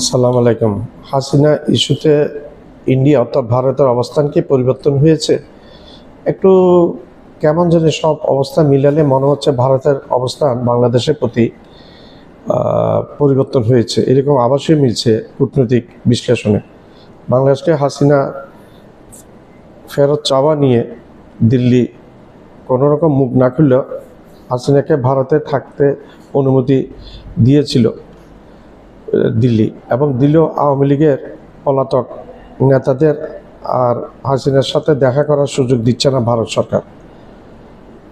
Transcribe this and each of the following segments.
আসসালামু আলাইকুম। হাসিনা ইস্যুতে ইন্ডিয়া অর্থাৎ ভারতের অবস্থান কি পরিবর্তন হয়েছে? একটু কেমন জানি সব অবস্থা মিলালে মনে হচ্ছে ভারতের অবস্থান বাংলাদেশের প্রতি পরিবর্তন হয়েছে, এরকম আভাসই মিলছে কূটনৈতিক বিশ্লেষণে। বাংলাদেশকে হাসিনা ফেরত চাওয়া নিয়ে দিল্লি কোনো রকম মুখ না খুললেও হাসিনাকে ভারতে থাকতে অনুমতি দিয়েছিল দিল্লি, এবং দিল্লিও আওয়ামী লীগের পলাতক নেতাদের আর হাসিনার সাথে দেখা করার সুযোগ দিচ্ছে না ভারত সরকার।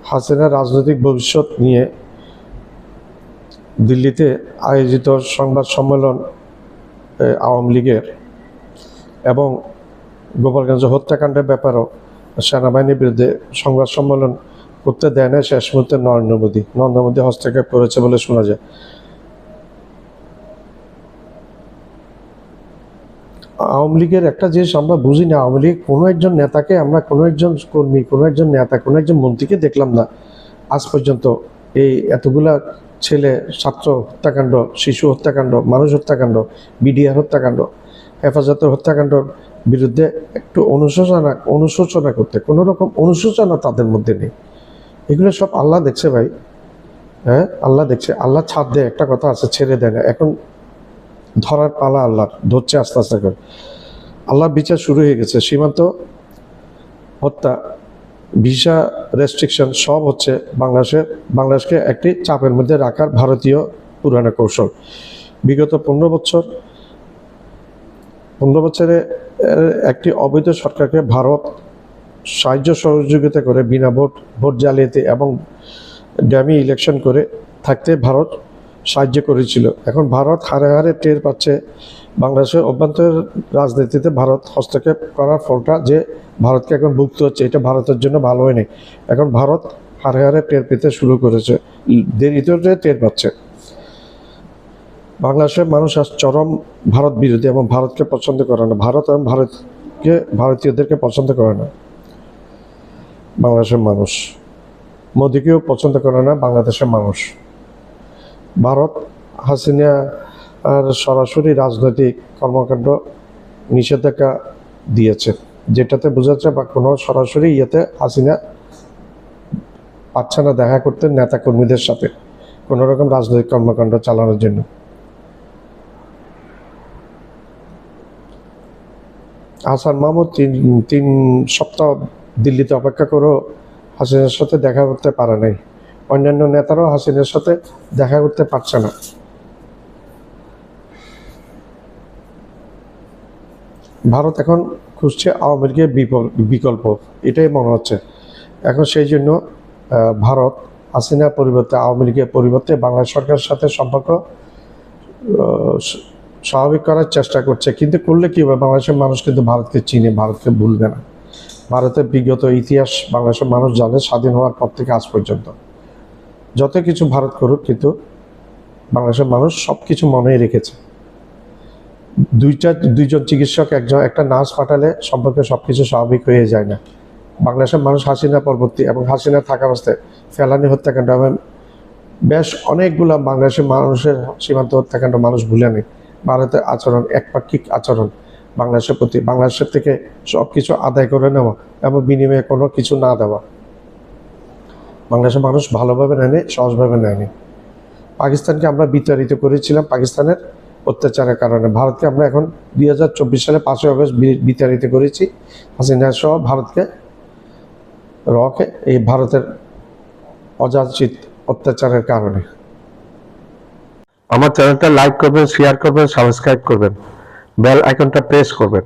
হাসিনার রাজনৈতিক ভবিষ্যৎ নিয়ে দিল্লিতে আয়োজিত সংবাদ সম্মেলন আওয়ামী লীগের এবং গোপালগঞ্জ হত্যাকাণ্ডের ব্যাপারেও সেনাবাহিনীর বিরুদ্ধে সংবাদ সম্মেলন করতে দেয় না শেষ মুহূর্তে নরেন্দ্র মোদী হস্তক্ষেপ করেছে বলে শোনা যায়। আওয়ামী লীগের একটা জিনিস আমরা বুঝি না, আওয়ামী লীগ কোনো একজন নেতাকে, আমরা কোনো একজন কর্মী, কোনো একজন নেতা, কোনো একজন মন্ত্রীকে দেখলাম না আজ পর্যন্ত। এই এতগুলা ছেলে ছাত্র হত্যাকাণ্ড, শিশু হত্যাকাণ্ড, মানুষ হত্যাকাণ্ড, বিডিআর হত্যাকাণ্ড, হেফাজতের হত্যাকাণ্ডর বিরুদ্ধে একটু অনুশোচনা করতে কোনো রকম অনুশোচনা তাদের মধ্যে নেই। এগুলো সব আল্লাহ দেখছে ভাই, হ্যাঁ আল্লাহ দেখছে। আল্লাহ ছাড় দেয়, একটা কথা আছে, ছেড়ে দেয় না। এখন ধরার পালা আল্লাহর, ধরছে আস্তে আস্তে করে। আল্লাহর বিচার শুরু হয়ে গেছে। সীমান্ত হত্যা, ভিসা রেস্ট্রিকশন সব হচ্ছে বাংলাদেশকে একটি চাপের মধ্যে রাখার ভারতীয় পুরানো কৌশল। বিগত 15 বছরে একটি অবৈধ সরকারকে ভারত সাহায্য সহযোগিতা করে বিনা ভোট জালিয়াতি এবং ড্যামি ইলেকশন করে থাকতে ভারত সাহায্য করেছিল। এখন ভারত হারে হারে টের পাচ্ছে বাংলাদেশের অভ্যন্তরের রাজনীতিতে ভারত হস্তক্ষেপ করার ফলটা যে ভারতকে এখন ভুগতে হচ্ছে, এটা ভারতের জন্য ভালো হয়নি। এখন ভারত হারে হারে টের পেতে শুরু করেছে, দেরিতে টের পাচ্ছে। বাংলাদেশের মানুষ আজ চরম ভারত বিরোধী এবং ভারতকে পছন্দ করে না। ভারত এবং ভারতীয়দেরকে পছন্দ করে না বাংলাদেশের মানুষ। মোদিকেও পছন্দ করে না বাংলাদেশের মানুষ। ভারত হাসিনা আর সরাসরি রাজনৈতিক কর্মকাণ্ড নিষেধাজ্ঞা দিয়েছে, যেটাতে বোঝাচ্ছে বা কোনো সরাসরি হাসিনা পাচ্ছে না দেখা করতে নেতা কর্মীদের সাথে কোনো রকম রাজনৈতিক কর্মকাণ্ড চালানোর জন্য। হাসান মাহমুদ তিন সপ্তাহ দিল্লিতে অপেক্ষা করেও হাসিনার সাথে দেখা করতে পারে নাই। অন্যান্য নেতারাও হাসিনার সাথে দেখা করতে পারছে না। ভারত এখন খুঁজছে আওয়ামী লীগের বিকল্প, এটাই মনে হচ্ছে এখন। সেই জন্য ভারত হাসিনার পরিবর্তে, আওয়ামী লীগের পরিবর্তে বাংলাদেশ সরকারের সাথে সম্পর্ক স্বাভাবিক করার চেষ্টা করছে। কিন্তু করলে কী হবে, বাংলাদেশের মানুষ কিন্তু ভারতকে চিনে, ভারতকে ভুলবে না। ভারতের বিগত ইতিহাস বাংলাদেশের মানুষ জানে, স্বাধীন হওয়ার পর থেকে আজ পর্যন্ত যত কিছু ভারত করুক, কিন্তু বাংলাদেশের মানুষ সব কিছু মনেই রেখেছে। দুইজন চিকিৎসক, একটা নার্স পাঠালে সম্পর্কে সব কিছু স্বাভাবিক হয়ে যায় না। বাংলাদেশের মানুষ হাসিনা পরবর্তী এবং হাসিনা থাকা অবস্থায় ফেলানি হত্যাকাণ্ড এবং বেশ অনেকগুলো বাংলাদেশের মানুষের সীমান্ত হত্যাকাণ্ড মানুষ ভুলে নেই। ভারতের আচরণ, একপাক্ষিক আচরণ বাংলাদেশের প্রতি, বাংলাদেশের থেকে সব কিছু আদায় করে নেওয়া এবং বিনিময়ে কোনো কিছু না দেওয়া, বাংলাদেশের মানুষ ভালোভাবে নেয়নি, সহজভাবে নেয়নি। পাকিস্তানকে আমরা বিতাড়িত করেছিলাম পাকিস্তানের অত্যাচারের কারণে। ভারতকে আমরা এখন 2024 সালে 5ই আগস্ট বিতাড়িত করেছি হাসিনা সহ ভারতকে, এই ভারতের অযাচিত অত্যাচারের কারণে। আমার চ্যানেলটা লাইক করবেন, শেয়ার করবেন, সাবস্ক্রাইব করবেন, বেল আইকনটা প্রেস করবেন।